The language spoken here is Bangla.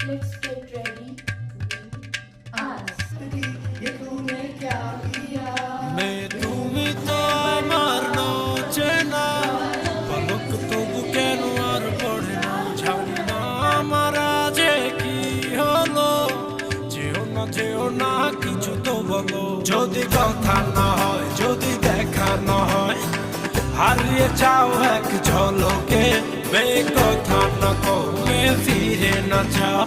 Let's get ready to ask. ये तूने क्या किया? मैं তুমি তো আমার চেনা পলক তবু কেন আর পড়ে না জানি না আমার যে কি হলো যেও না কিছু তো বলো যদি কথা না হয় যদি দেখা না হয় হারিয়ে যাও এক ঝলকে বে কথা না কো ফিরে না যাও